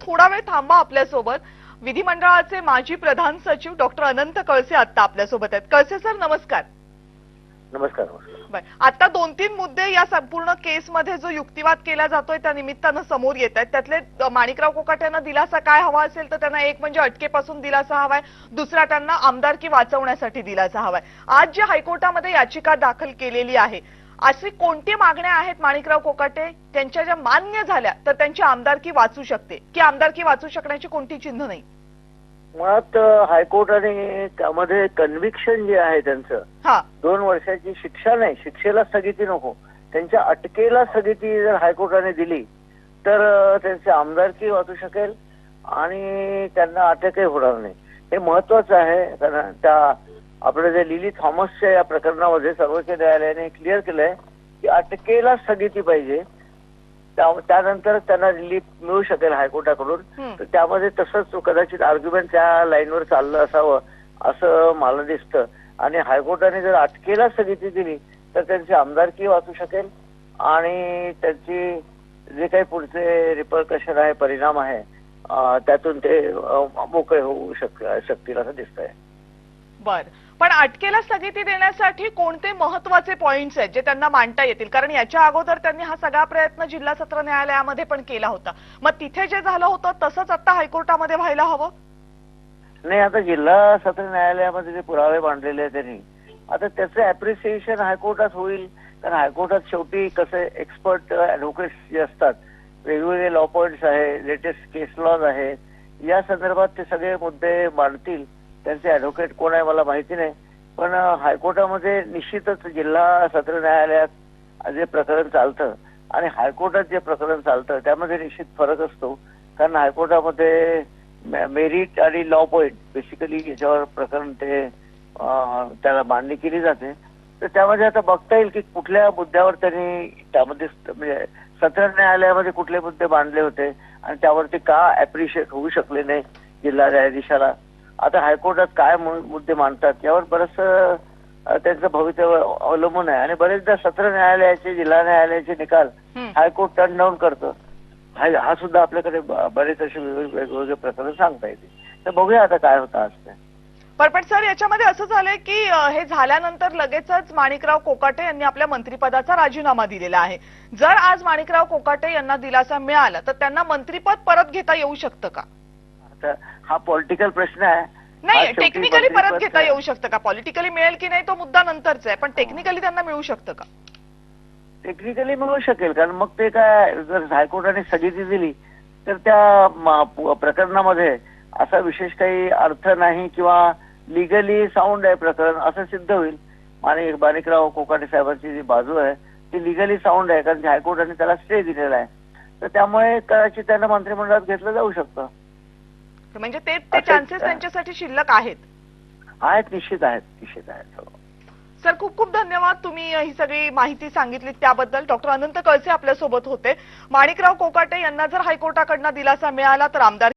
थोडा वेळ थांबा आपल्यासोबत। विधिमंडळाचे माजी प्रधान सचिव डॉक्टर अनंत कळसे आता आपल्यासोबत आहेत। कळसे सर नमस्कार। नमस्कार। आता 2-3 मुद्दे या संपूर्ण केसमध्ये जो युक्तिवाद केला जातोय त्या निमित्तानं समोर येत आहेत। त्यातले माणिकराव कोकाटेंना दिलासा काय हवा असेल तर त्यांना एक म्हणजे अटकेपासून दिलासा हवाय, दुसरा त्यांना आमदारकी वाचवण्यासाठी दिलासा हवाय। आज जे हायकोर्टामध्ये याचिका दाखल केलेली आहे, अशी कोणती मागण्या आहेत माणिकराव कोकाटे त्यांच्या ज्या मान्य झाल्या तर त्यांची आमदारकी वाचू शकते की आमदारकी वाचू शकण्याची कोणती चिन्ह नाही? मुळात हायकोर्टाने त्यामध्ये कन्व्हिक्शन जे आहे त्यांचं 2 वर्षाची शिक्षा नाही, शिक्षेला स्थगिती नको, त्यांच्या अटकेला स्थगिती जर हायकोर्टाने दिली तर त्यांची आमदारकी वाचू शकेल आणि त्यांना अटकही होणार नाही। हे महत्वाचं आहे, कारण त्या आपल्या जे लिली थॉमसच्या या प्रकरणामध्ये सर्वोच्च न्यायालयाने क्लिअर केलंय की अटकेला स्थगिती पाहिजे, त्यानंतर त्यांना रिलीफ मिळू शकेल हायकोर्टाकडून। तर त्यामध्ये तसंच कदाचित आर्ग्युमेंट त्या लाईनवर चाललं असावं असं मला दिसतं आणि हायकोर्टाने जर अटकेला स्थगिती दिली तर त्यांची आमदारकी वाचू शकेल आणि त्यांची जे काही पुढचे रिपरकशन आहे, परिणाम आहे, त्यातून ते मोकळे होऊ शकतील असं दिसतंय। बर, पण अटकेला स्थगिती देण्यासाठी कोणते महत्वाचे पॉइंट्स आहेत जे त्यांना मांडता येतील? कारण याच्या अगोदर त्यांनी हा सगळा प्रयत्न जिल्हा सत्र न्यायालयामध्ये पण केला होता, मग तिथे जे झालं होतं तसंच आता हायकोर्टामध्ये व्हायला हवं? नाही, आता जिल्हा सत्र न्यायालयामध्ये जे पुरावे मांडलेले आहेत त्यांनी, आता त्याचं अप्रिसिएशन हायकोर्टात होईल, कारण हायकोर्टात शेवटी कसे एक्सपर्ट ऍडव्होकेट्स जे असतात, वेगवेगळे लॉ पॉइंट्स आहे, लेटेस्ट केस लॉज आहे, या संदर्भात ते सगळे मुद्दे मांडतील। त्यांचे ऍडव्होकेट कोण आहे मला माहिती नाही, पण हायकोर्टामध्ये निश्चितच जिल्हा सत्र न्यायालयात जे प्रकरण चालतं आणि हायकोर्टात जे प्रकरण चालतं त्यामध्ये निश्चित फरक असतो, कारण हायकोर्टामध्ये मेरिट आणि लॉ पॉइंट बेसिकली याच्यावर प्रकरण ते त्याला मांडणी केली जाते। तर त्यामध्ये आता बघता येईल की कुठल्या मुद्द्यावर त्यांनी त्यामध्ये म्हणजे सत्र न्यायालयामध्ये कुठले मुद्दे मांडले होते आणि त्यावरती का अप्रिशिएट होऊ शकले नाही जिल्हा न्यायाधीशाला। आता हायकोर्टात काय मुद्दे मांडतात यावर बरंच त्यांचं भवितव्य अवलंबून आहे आणि बरेचदा सत्र न्यायालयाचे, जिल्हा न्यायालयाचे निकाल हायकोर्ट टर्न डाऊन करतं। हा सुद्धा आपल्याकडे बरेच असे वेगवेगळे प्रकरण सांगता येते। तर बघूया आता काय होतं आज ते। पण सर याच्यामध्ये असं झालंय की हे झाल्यानंतर लगेचच माणिकराव कोकाटे यांनी आपल्या मंत्रिपदाचा राजीनामा दिलेला आहे। जर आज माणिकराव कोकाटे यांना दिलासा मिळाला तर त्यांना मंत्रिपद परत घेता येऊ शकतं का? आता हा पॉलिटिकल प्रश्न आहे। नाही, टेक्निकली परत घेता येऊ शकतं का? पॉलिटिकली मिळेल की नाही तो मुद्दा नंतरचा आहे, पण टेक्निकली त्यांना मिळू शकतं का? टेक्निकली मिळू शकेल, कारण मग ते काय जर हायकोर्टाने स्थगिती दिली तर त्या प्रकरणामध्ये असा विशेष काही अर्थ नाही किंवा लिगली साऊंड आहे प्रकरण असं सिद्ध होईल। माणिकराव कोकाटे साहेबांची जी बाजू आहे ती लिगली साऊंड आहे, कारण हायकोर्टाने त्याला स्टे दिलेला आहे। तर त्यामुळे कदाचित त्यांना मंत्रिमंडळात घेतलं जाऊ शकतं। म्हणजे ते चान्सेस त्यांच्यासाठी शिल्लक आहेत? निश्चित आहेत। सर खूप खूप धन्यवाद, तुम्ही ही सगळी माहिती सांगितली त्याबद्दल। डॉक्टर अनंत कळसे आपल्या सोबत होते। माणिकराव कोकाटे यांना जर हायकोर्टाकडनं दिलासा मिळाला तर आमदार